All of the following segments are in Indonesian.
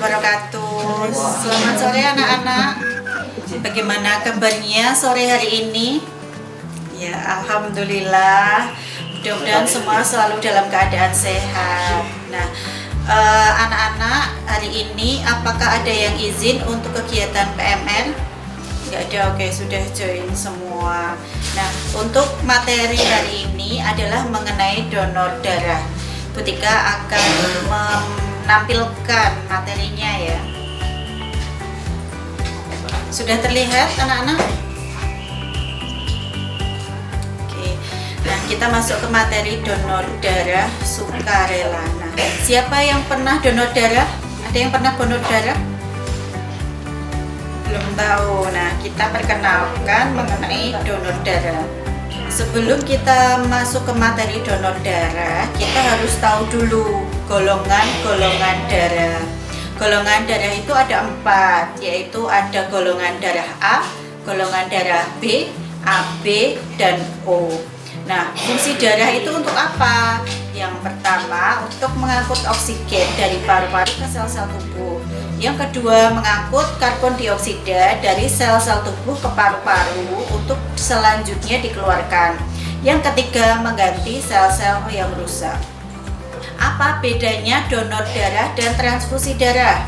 wabarakatuh. Selamat sore anak-anak. Bagaimana kabarnya sore hari ini? Ya, alhamdulillah. Mudah-mudahan semua selalu dalam keadaan sehat. Nah, anak-anak hari ini apakah ada yang izin untuk kegiatan PMN? Nggak ada, oke, sudah join semua. Nah, untuk materi hari ini adalah mengenai donor darah. Butika akan menampilkan materinya ya. Sudah terlihat anak-anak? Oke. Nah, kita masuk ke materi donor darah sukarela. Nah, siapa yang pernah donor darah? Ada yang pernah donor darah? Belum tahu. Nah, kita perkenalkan mengenai donor darah. Sebelum kita masuk ke materi donor darah, kita harus tahu dulu golongan-golongan darah. Golongan darah itu ada 4, yaitu ada golongan darah A, golongan darah B, AB, dan O. Nah, fungsi darah itu untuk apa? Yang pertama, untuk mengangkut oksigen dari paru-paru ke sel-sel tubuh. Yang kedua, mengangkut karbon dioksida dari sel-sel tubuh ke paru-paru untuk selanjutnya dikeluarkan. Yang ketiga, mengganti sel-sel yang rusak. Apa bedanya donor darah dan transfusi darah?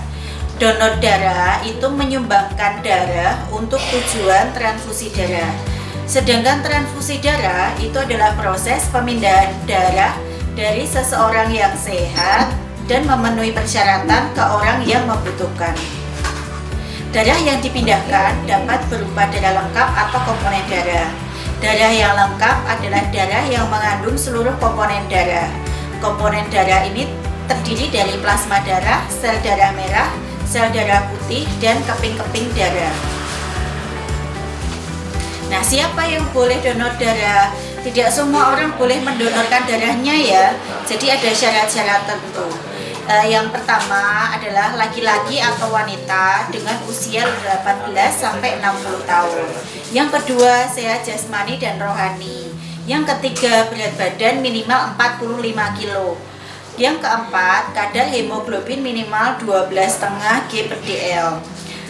Donor darah itu menyumbangkan darah untuk tujuan transfusi darah. Sedangkan transfusi darah itu adalah proses pemindahan darah dari seseorang yang sehat dan memenuhi persyaratan ke orang yang membutuhkan. Darah yang dipindahkan dapat berupa darah lengkap atau komponen darah. Darah yang lengkap adalah darah yang mengandung seluruh komponen darah. Komponen darah ini terdiri dari plasma darah, sel darah merah, sel darah putih, dan keping-keping darah. Nah, siapa yang boleh donor darah? Tidak semua orang boleh mendonorkan darahnya ya. Jadi ada syarat-syarat tertentu. Yang pertama adalah laki-laki atau wanita dengan usia 18 sampai 60 tahun. Yang kedua, sehat jasmani dan rohani. Yang ketiga, berat badan minimal 45 kilo. Yang keempat, kadar hemoglobin minimal 12,5 G/dl.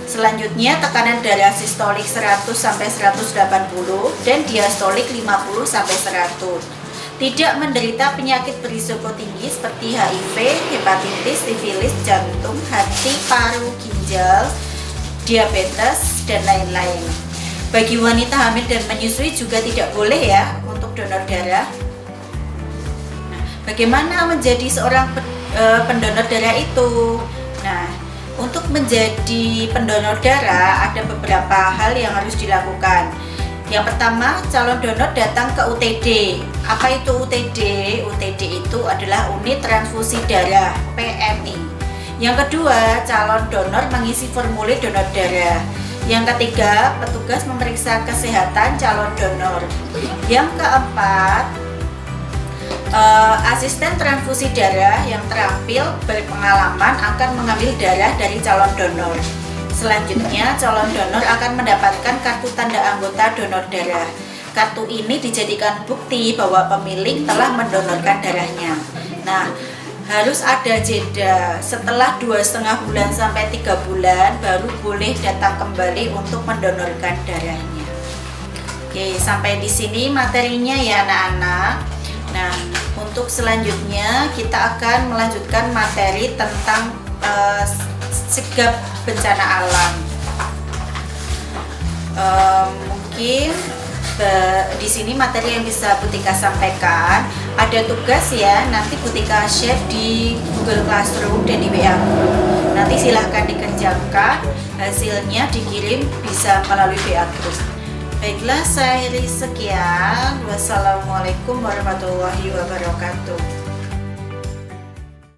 Selanjutnya, tekanan darah sistolik 100 sampai 180 dan diastolik 50 sampai 100. Tidak menderita penyakit berisiko tinggi seperti HIV, hepatitis, sifilis, jantung, hati, paru, ginjal, diabetes, dan lain-lain. Bagi wanita hamil dan menyusui juga tidak boleh ya untuk donor darah. Nah, bagaimana menjadi seorang pendonor darah itu? Nah, untuk menjadi pendonor darah ada beberapa hal yang harus dilakukan. Yang pertama, calon donor datang ke UTD. Apa itu UTD? UTD itu adalah unit transfusi darah, PMI. Yang kedua, calon donor mengisi formulir donor darah. Yang ketiga, petugas memeriksa kesehatan calon donor. Yang keempat, asisten transfusi darah yang terampil berpengalaman akan mengambil darah dari calon donor. Selanjutnya, calon donor akan mendapatkan kartu tanda anggota donor darah. Kartu ini dijadikan bukti bahwa pemilik telah mendonorkan darahnya. Nah, harus ada jeda setelah 2,5 bulan sampai 3 bulan baru boleh datang kembali untuk mendonorkan darahnya. Oke, sampai di sini materinya ya anak-anak. Nah, untuk selanjutnya kita akan melanjutkan materi tentang sigap bencana alam. Mungkin di sini materi yang bisa Butika sampaikan, ada tugas ya, nanti Butika share di Google Classroom dan di WA Group. Nanti silahkan dikerjakan, hasilnya dikirim bisa melalui WA Group. Baiklah, saya sekian. Wassalamualaikum warahmatullahi wabarakatuh.